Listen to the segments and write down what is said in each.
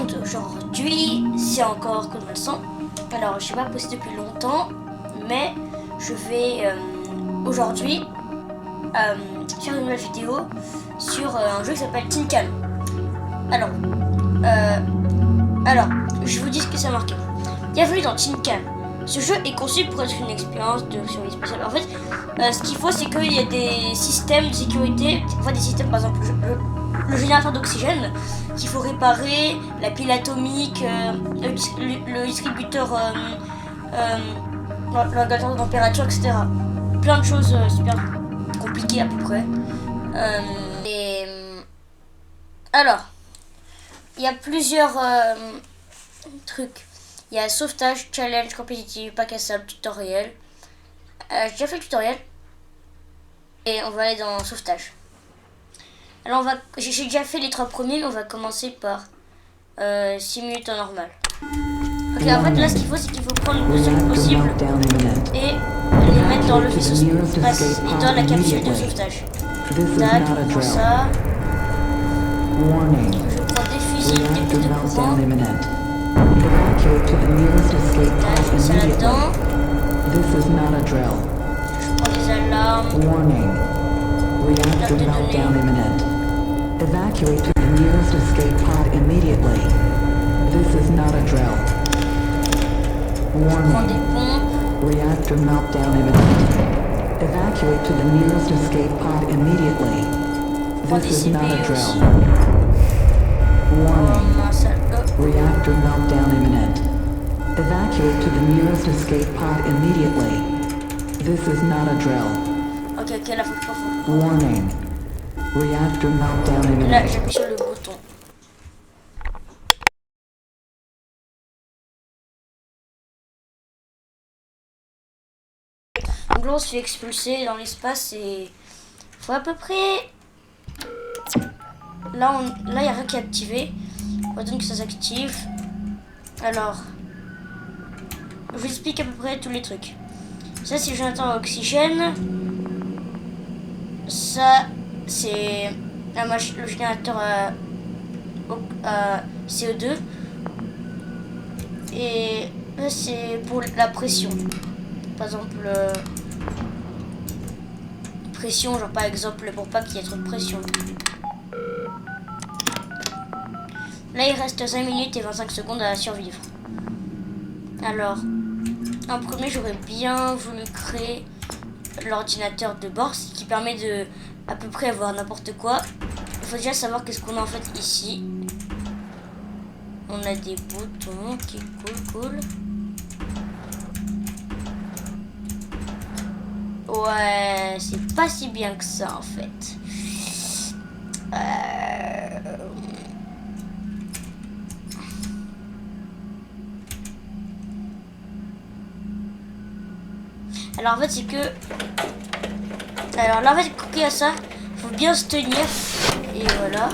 Aujourd'hui, c'est encore Code Malsain. Alors, je n'ai pas posté depuis longtemps, mais je vais aujourd'hui faire une nouvelle vidéo sur un jeu qui s'appelle Tin Can. Alors, je vous dis ce que ça a marqué. Bienvenue dans Tin Can. Ce jeu est conçu pour être une expérience de survie spéciale. En fait, ce qu'il faut, c'est qu'il y a des systèmes de sécurité, des systèmes, par exemple, le générateur d'oxygène qu'il faut réparer, la pile atomique, le distributeur, le régulateur de température, etc. Plein de choses super compliquées à peu près. Alors, il y a plusieurs trucs. Il y a sauvetage, challenge, compétitif, pas cassable, tutoriel. J'ai déjà fait le tutoriel. Et on va aller dans sauvetage. Alors j'ai déjà fait les 3 premiers, mais on va commencer par 6 minutes en normal. Ok, en fait là ce qu'il faut, c'est qu'il faut prendre le plus de possible et les mettre dans le vaisseau et dans la capsule de sauvetage. Tac, on prend ça. Je prends des fusils, des bouts de courant. Tac, ça là-dedans. Je prends des alarmes. Reactor meltdown imminent. Evacuate to the nearest escape pod immediately. This is not a drill. Warning. Reactor meltdown imminent. Evacuate to the nearest escape pod immediately. This is not a drill. Warning. Reactor meltdown imminent. Evacuate to the nearest escape pod immediately. This is not a drill. Ok, là faut que je fasse. Warning. Reactor meltdown imminent. Là, j'appuie sur le bouton. Donc là, on se fait expulser dans l'espace et faut à peu près. Là, il n'y a rien qui est activé. On va attendre que ça s'active. Alors, je vous explique à peu près tous les trucs. Ça, c'est le générateur à oxygène. Ça, c'est le générateur à CO2. Et là, c'est pour la pression. Par exemple, pression, genre par exemple, pour pas qu'il y ait trop de pression. Là, il reste 5 minutes et 25 secondes à survivre. Alors, en premier, j'aurais bien voulu créer l'ordinateur de bord, ce qui permet de à peu près avoir n'importe quoi. Il faut déjà savoir qu'est-ce qu'on a en fait ici. On a des boutons qui cool. Ouais, c'est pas si bien que ça en fait. Alors en fait c'est que... Alors là en fait quand il y a ça, il faut bien se tenir. Et voilà.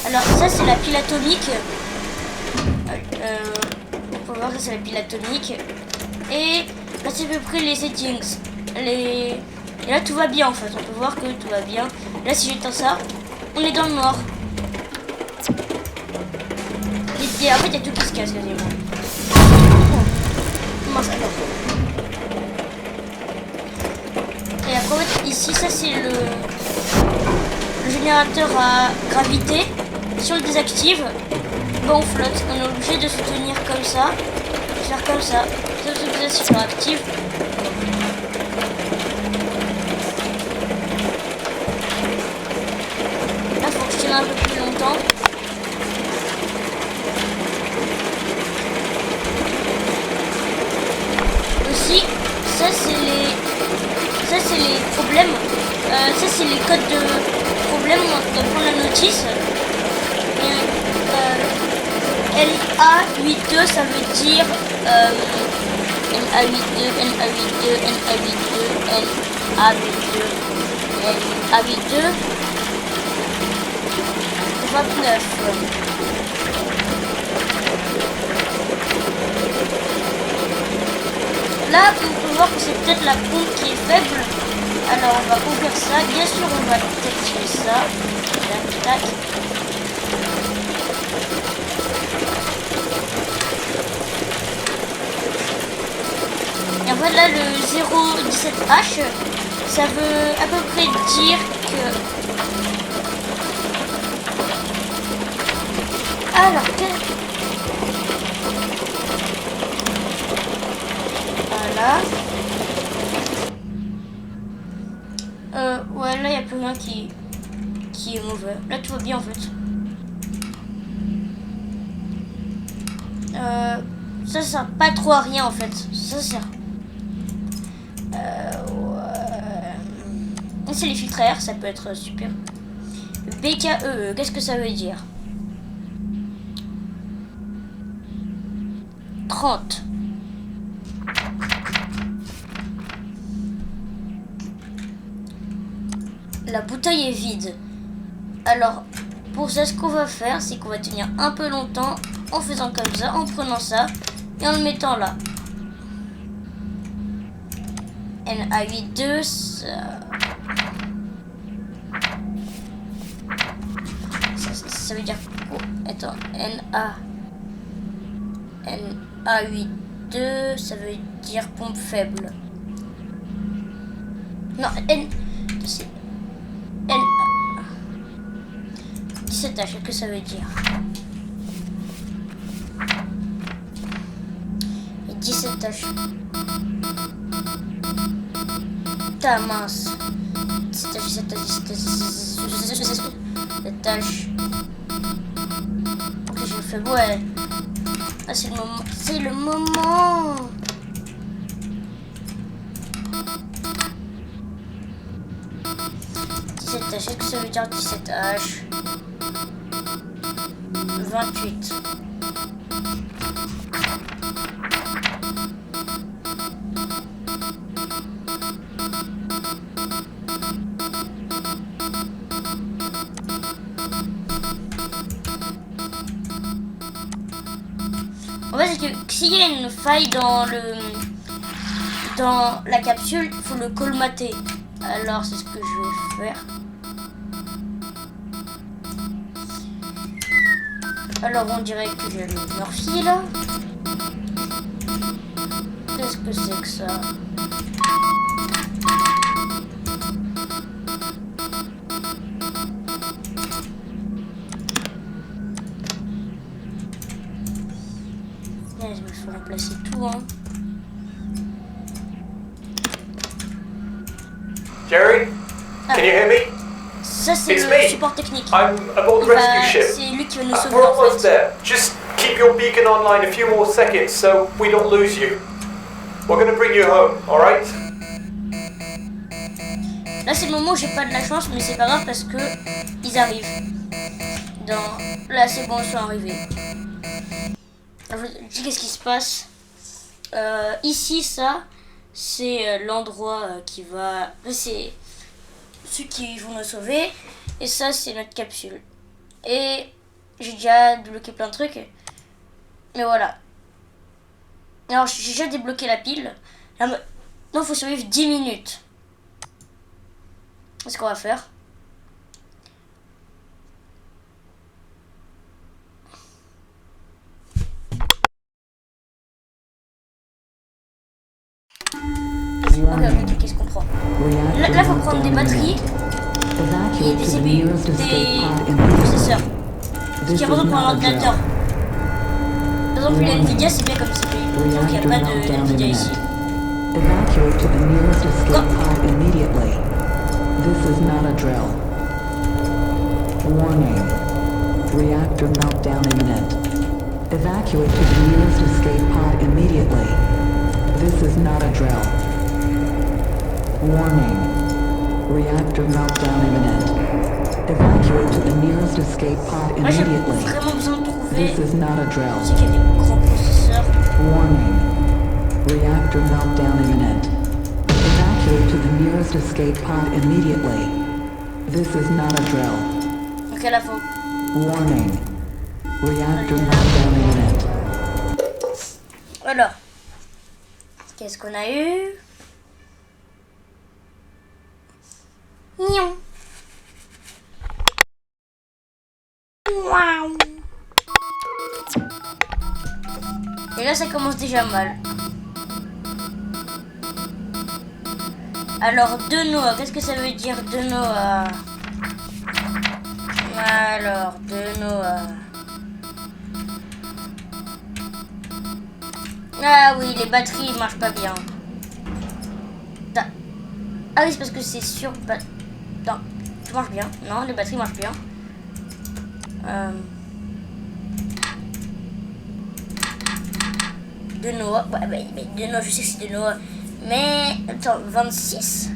Alors ça c'est la pile atomique. Faut voir ça c'est la pile atomique. Et là c'est à peu près les settings. Et là tout va bien en fait. On peut voir que tout va bien. Là si j'éteins ça, on est dans le noir. Et en fait il y a tout qui se casse quasiment. Comment ça va? Et après, en fait, ici, ça c'est le générateur à gravité. Si on le désactive, on flotte. On est obligé de se tenir comme ça, faire comme ça. Si on l'active, là, il faut que je tienne un peu plus longtemps. Aussi, ça c'est les problèmes. Ça c'est les codes de problème. On doit prendre la notice. LA82 ça veut dire NA82, NA82, NA82, NA82, NA82 29. Là, on peut voir que c'est peut-être la pompe qui est faible. Alors, on va ouvrir ça. Bien sûr, on va peut-être tirer ça. Tac, tac. Voilà le 017H. Ça veut à peu près dire que... Alors, voilà. Ouais, là, il n'y a plus rien qui est mauvais. Là, tout va bien, en fait. Ça sert pas trop à rien, en fait. Ça sert... ouais. C'est les filtres à air, ça peut être super. BKE, qu'est-ce que ça veut dire? 30. La bouteille est vide. Alors, pour ça, ce qu'on va faire, c'est qu'on va tenir un peu longtemps en faisant comme ça, en prenant ça et en le mettant là. NA82, ça veut dire quoi? Attends, NA82, ça veut dire pompe faible. Non, c'est N 17H, qu'est-ce que ça veut dire? Et 17H. Ta mince. 17H. Ok, je le fais, ouais. Ah, c'est le moment. C'est le moment. Qu'est-ce que ça veut dire 17H? 28. En fait, c'est que s'il y a une faille dans la capsule, il faut le colmater. Alors, c'est ce que je vais faire. Alors, on dirait que j'ai le Murphy là. Qu'est-ce que c'est que ça? Il faut remplacer tout, hein. Jerry, can you hear me? Ça, c'est It's le me. support technique. I'm aboard the rescue ship. C'est lui qui va nous sauver We're en almost fait. there. Just keep your beacon online a few more seconds so we don't lose you. We're gonna bring you home, alright? Là, c'est le moment où j'ai pas de la chance, mais c'est pas grave parce que ils arrivent. Là, c'est bon, ils sont arrivés. Alors, je vous dis qu'est-ce qui se passe. Ici, ça, c'est l'endroit qui va... C'est ceux qui vont nous sauver. Et ça, c'est notre capsule. Et j'ai déjà débloqué plein de trucs. Mais voilà. Alors, j'ai déjà débloqué la pile. Là, non, il faut survivre 10 minutes. C'est ce qu'on va faire. Ok, qu'est-ce qu'on prend? Là, faut prendre des batteries et des CPU, des processeurs. Ce qui est important pour un ordinateur. Par exemple, la Nvidia, c'est bien comme CPU. Donc, il n'y a pas de Nvidia ici. Evacuate to the nearest escape pod immediately. This is not a drill. Warning. Reactor meltdown imminent. Evacuate to the nearest escape pod immediately. This is not a drill. Warning. Reactor meltdown imminent. Evacuate to the nearest escape pod Moi, j'ai immediately. vraiment besoin de trouver This is not a drill. ce qu'il y a des grands processeurs. Warning. Reactor meltdown imminent. Evacuate to the nearest escape pod immediately. This is not a drill. Donc, là, faut... Warning. Reactor meltdown imminent. Alors, qu'est-ce qu'on a eu? Nion. Waouh. Et là, ça commence déjà mal. Alors, de Noah, qu'est-ce que ça veut dire de Noah? Alors, de Noah. Ah oui, les batteries marchent pas bien. Ah oui, c'est parce que c'est sur... Non, tout marche bien. Non, les batteries marchent bien. De Noah. Ouais, de Noah, je sais que c'est de Noah. Mais, attends, 26.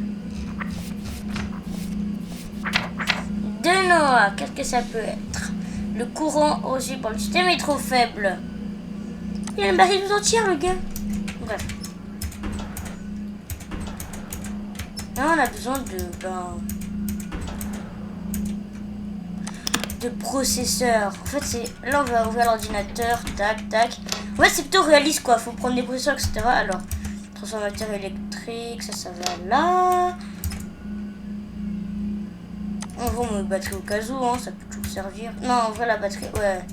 De Noah, qu'est-ce que ça peut être? Le courant reçu par le système est trop faible. Il a une batterie tout entière, le gars. Bref. Là, on a besoin de processeurs. En fait, c'est... Là, on va ouvrir l'ordinateur. Tac, tac. En fait, c'est plutôt réaliste, quoi. Faut prendre des processeurs, etc. Alors, transformateur électrique, ça va là. On va une batterie au cas où, hein. Ça peut toujours servir. Non, on va la batterie, ouais.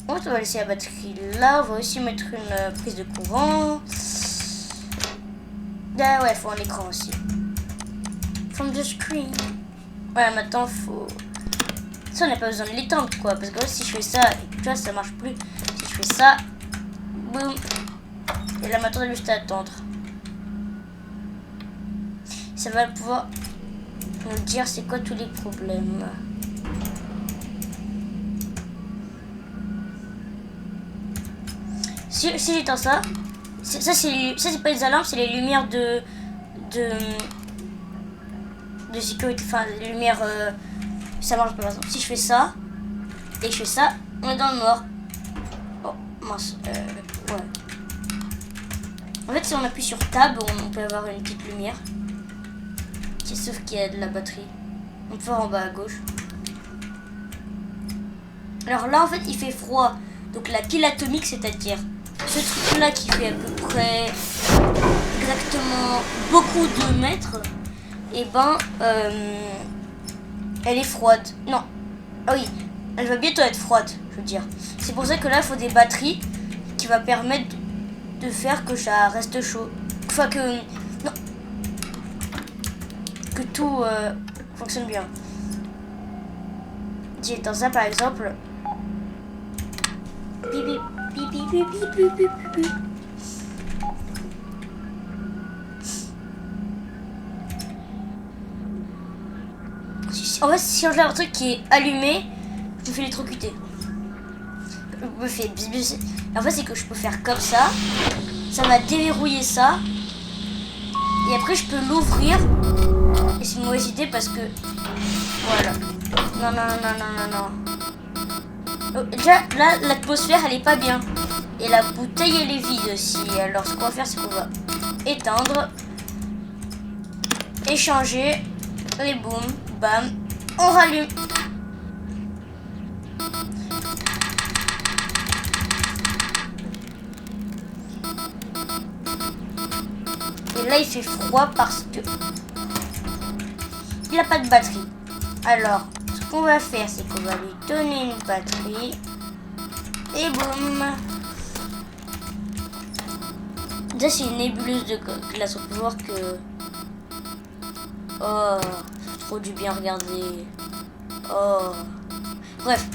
En fait, on va laisser la batterie là. On va aussi mettre une prise de courant. Ah ouais, faut un écran aussi. From the screen. Ouais, maintenant, faut... Ça, on n'a pas besoin de l'étendre, quoi. Parce que là, si je fais ça, et tu vois, ça marche plus. Si je fais ça, boum. Et là, maintenant, on a juste à attendre. Ça va pouvoir nous dire c'est quoi tous les problèmes. Si j'éteins ça, ça c'est pas les alarmes, c'est les lumières de sécurité, enfin les lumières, ça marche pas par exemple. Si je fais ça, et que je fais ça, on est dans le noir. Oh mince, ouais. En fait si on appuie sur Tab, on peut avoir une petite lumière. Sauf qu'il y a de la batterie. On peut voir en bas à gauche. Alors là en fait il fait froid. Donc la pile atomique, c'est-à-dire ce truc là qui fait à peu près exactement beaucoup de mètres, et ben elle est froide. Non, ah oui, elle va bientôt être froide, je veux dire. C'est pour ça que là il faut des batteries qui va permettre de faire que ça reste chaud. Enfin que non, que tout fonctionne bien. J'ai dans ça par exemple. Bip, bip, bip, bip, bip, bip, bip, bip. En fait, si j'ai un truc qui est allumé, je me fais électrocuter. Je me fais bis bis. En fait, c'est que je peux faire comme ça. Ça va déverrouiller ça. Et après, je peux l'ouvrir. Et c'est une mauvaise idée parce que... Voilà. Non, non, non, non, non, non. Oh, déjà, là, l'atmosphère, elle est pas bien. Et la bouteille, elle est vide aussi. Alors, ce qu'on va faire, c'est qu'on va éteindre. Échanger. Et boum, bam. On rallume. Et là, il fait froid parce que il n'a pas de batterie. Alors, ce qu'on va faire, c'est qu'on va lui donner une batterie. Et boum. Déjà, c'est une nébuleuse de glace. On peut voir que... Oh, c'est trop du bien, regardez. Oh. Bref.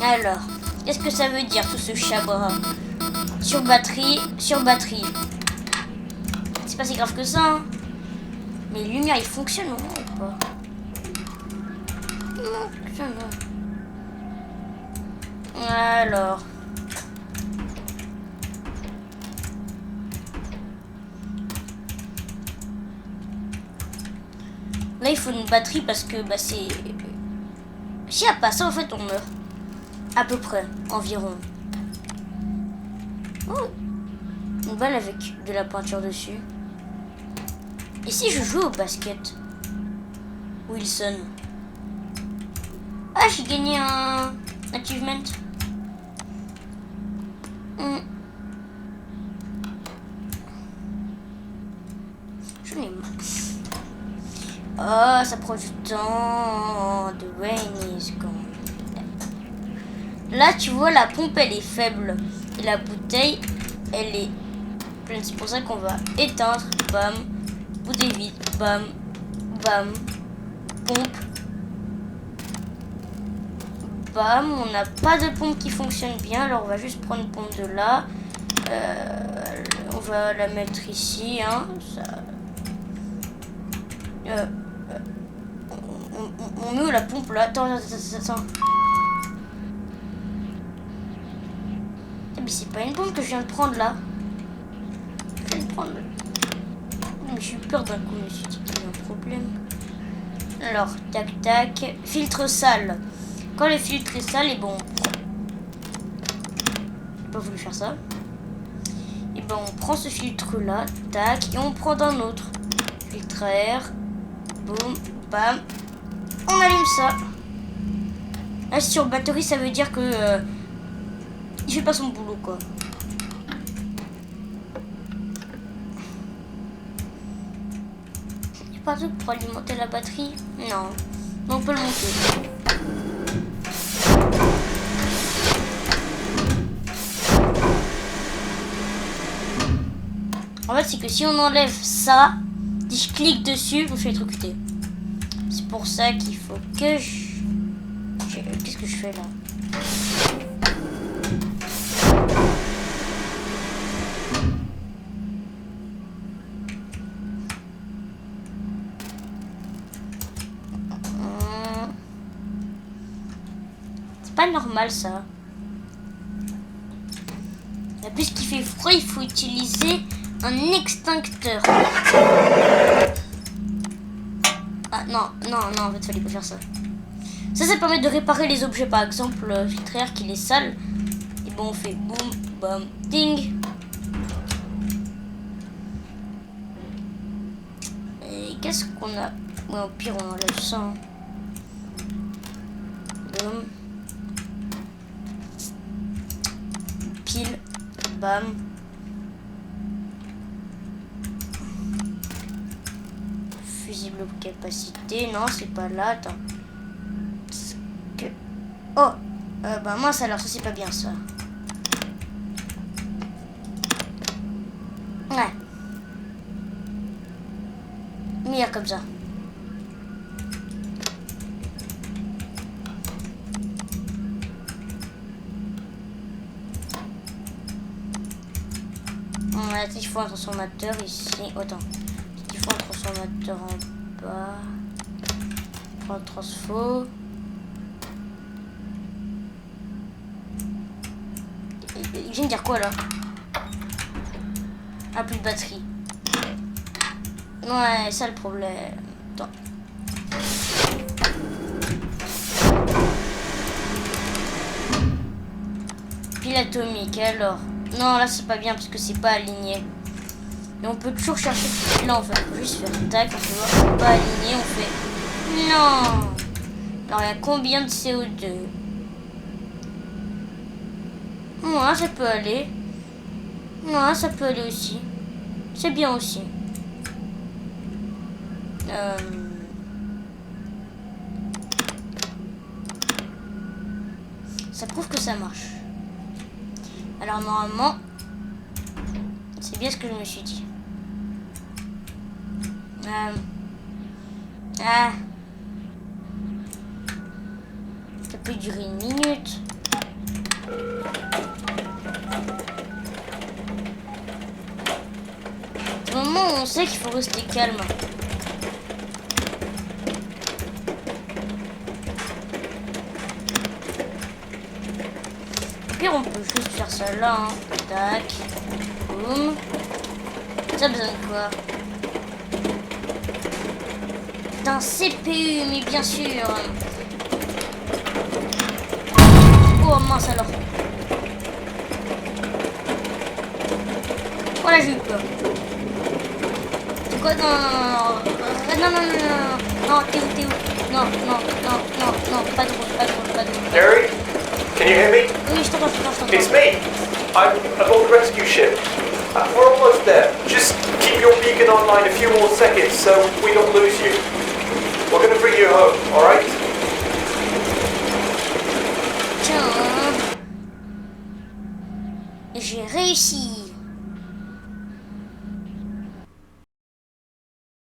Alors, qu'est-ce que ça veut dire tout ce chabra? Sur batterie, sur batterie. C'est pas si grave que ça, hein. Mais les lumières, ils fonctionnent ou pas? Non, ça non. Alors. Là, il faut une batterie parce que bah, c'est... S'il n'y a pas ça, en fait, on meurt. À peu près, environ. Oh, une balle avec de la peinture dessus. Et si je joue au basket? Wilson. Ah, j'ai gagné un achievement. J'en ai marre. Oh, ça prend du temps. The rain is gone. Là, tu vois, la pompe, elle est faible. Et la bouteille, elle est pleine. C'est pour ça qu'on va éteindre. Bam, bouteille vide. Bam. Bam. Pompe. Bam. On n'a pas de pompe qui fonctionne bien. Alors on va juste prendre une pompe de là. On va la mettre ici. Hein. Ça... on met où la pompe là? Attends. Mais c'est pas une pompe que je viens de prendre là. Je viens de prendre. Mais j'ai eu peur d'un coup, je me suis dit qu'il y avait un problème. Alors, tac tac. Filtre sale. Quand le filtre est sale, et bon. J'ai pas voulu faire ça. Et ben on prend ce filtre là, tac, et on prend d'un autre. Filtre à air. Boum, bam. On allume ça. Là sur batterie ça veut dire que il fait pas son boulot quoi. Il n'y a pas de truc pour alimenter la batterie? Non. Mais on peut le monter. En fait c'est que si on enlève ça, si je clique dessus, je me fais électrocuter. C'est pour ça qu'il faut que je... Qu'est-ce que je fais là? C'est pas normal ça. Et puisqu'il fait froid, il faut utiliser un extincteur. Ah non, en fait, fallait pas faire ça. Ça permet de réparer les objets, par exemple, le filtre air qui est sale. Et bon, on fait boum, bam, ding. Et qu'est-ce qu'on a? Ouais, au pire, on enlève ça. Hein. Boum. Pile, bam. Fusible capacité, non, c'est pas là, attends. Oh, bah mince alors, ça c'est pas bien ça. Ouais. Meilleur comme ça. Ouais, il faut un transformateur ici. Oh, attends. Il faut un transformateur en bas. Il faut un transfo. Il vient de dire quoi là? Ah, plus de batterie. Ouais, ça le problème. Attends. Pile atomique, alors. Non, là c'est pas bien parce que c'est pas aligné. Et on peut toujours chercher là en fait. On peut juste faire tac, on peut voir c'est pas aligné, on fait. Non! Alors il y a combien de CO2? Ouais, ça peut aller. Ouais, ça peut aller aussi. C'est bien aussi. Ça prouve que ça marche. Alors normalement, c'est bien ce que je me suis dit. Ça peut durer une minute. Au moment où on sait qu'il faut rester calme. Au pire, on peut juste faire ça là. Hein. Tac. Boum. Ça a besoin de quoi? D'un CPU, mais bien sûr. Oh mince alors. Voilà, j'ai eu peur. C'est quoi? Non, t'es où? Non, pas drôle. Gary, can you hear me? Oui, je t'entends. It's me. I'm aboard the rescue ship. We're almost there. Just keep your beacon online a few more seconds so we don't lose you. We're going to bring you home, alright? Tiens. J'ai réussi.